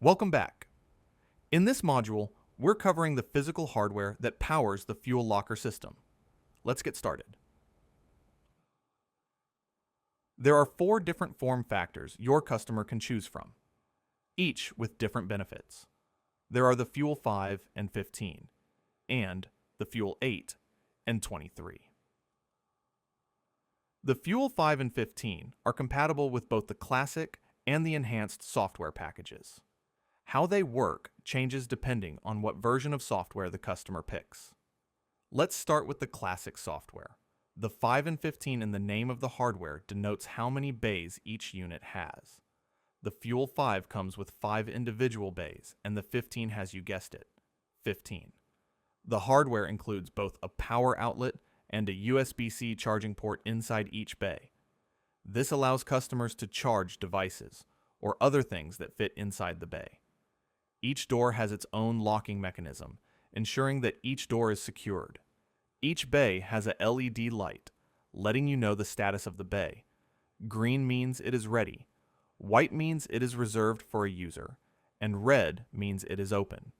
Welcome back. In this module, we're covering the physical hardware that powers the FUYL Locker system. Let's get started. There are 4 different form factors your customer can choose from, each with different benefits. There are the FUYL 5 and 15, and the FUYL 8 and 23. The FUYL 5 and 15 are compatible with both the classic and the enhanced software packages. How they work changes depending on what version of software the customer picks. Let's start with the classic software. The 5 and 15 in the name of the hardware denotes how many bays each unit has. The FUYL 5 comes with 5 individual bays, and the 15 has, you guessed it, 15. The hardware includes both a power outlet and a USB-C charging port inside each bay. This allows customers to charge devices or other things that fit inside the bay. Each door has its own locking mechanism, ensuring that each door is secured. Each bay has a LED light, letting you know the status of the bay. Green means it is ready, white means it is reserved for a user, and red means it is open.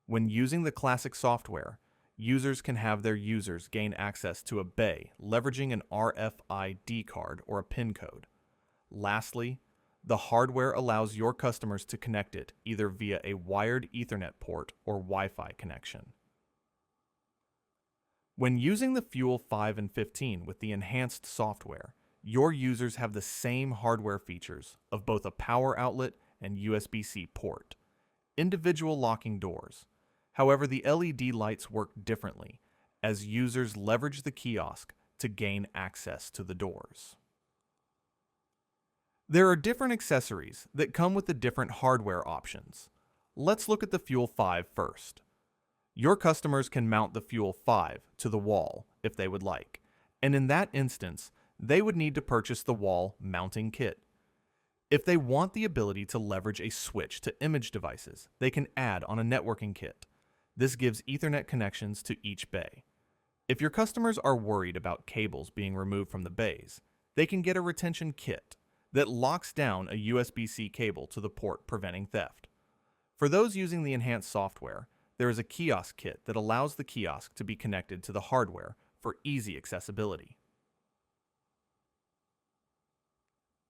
When using the classic software, users can have their users gain access to a bay leveraging an RFID card or a PIN code. Lastly, the hardware allows your customers to connect it either via a wired Ethernet port or Wi-Fi connection. When using the FUYL 5 and 15 with the enhanced software, your users have the same hardware features of both a power outlet and USB-C port. Individual locking doors. However, the LED lights work differently as users leverage the kiosk to gain access to the doors. There are different accessories that come with the different hardware options. Let's look at the FUYL 5 first. Your customers can mount the FUYL 5 to the wall if they would like, and in that instance, they would need to purchase the wall mounting kit. If they want the ability to leverage a switch to image devices, they can add on a networking kit. This gives Ethernet connections to each bay. If your customers are worried about cables being removed from the bays, they can get a retention kit that locks down a USB-C cable to the port, preventing theft. For those using the enhanced software, there is a kiosk kit that allows the kiosk to be connected to the hardware for easy accessibility.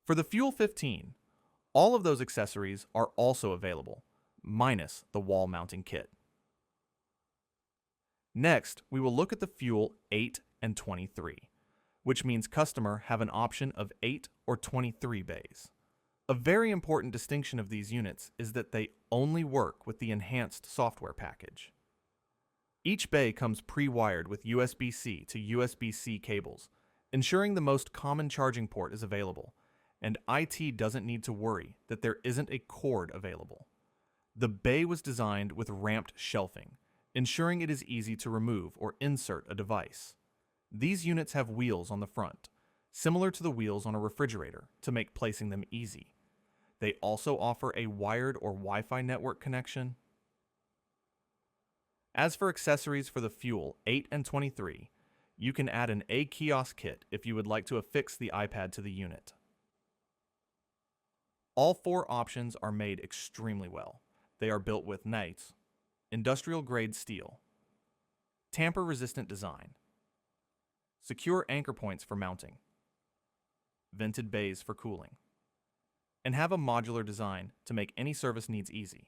For the FUYL 15, all of those accessories are also available, minus the wall mounting kit. Next, we will look at the FUYL 8 and 23, which means customers have an option of 8 or 23 bays. A very important distinction of these units is that they only work with the enhanced software package. Each bay comes pre-wired with USB-C to USB-C cables, ensuring the most common charging port is available, and IT doesn't need to worry that there isn't a cord available. The bay was designed with ramped shelving, ensuring it is easy to remove or insert a device. These units have wheels on the front, similar to the wheels on a refrigerator, to make placing them easy. They also offer a wired or Wi-Fi network connection. As for accessories for the FUYL 8 and 23, you can add an kiosk kit if you would like to affix the iPad to the unit. All 4 options are made extremely well. They are built with nice, industrial-grade steel, tamper-resistant design, secure anchor points for mounting, vented bays for cooling, and have a modular design to make any service needs easy.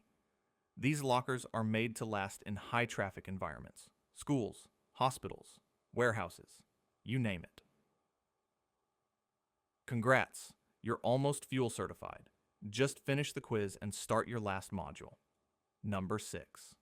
These lockers are made to last in high-traffic environments, schools, hospitals, warehouses, you name it. Congrats, you're almost FUYL certified. Just finish the quiz and start your last module, number 6.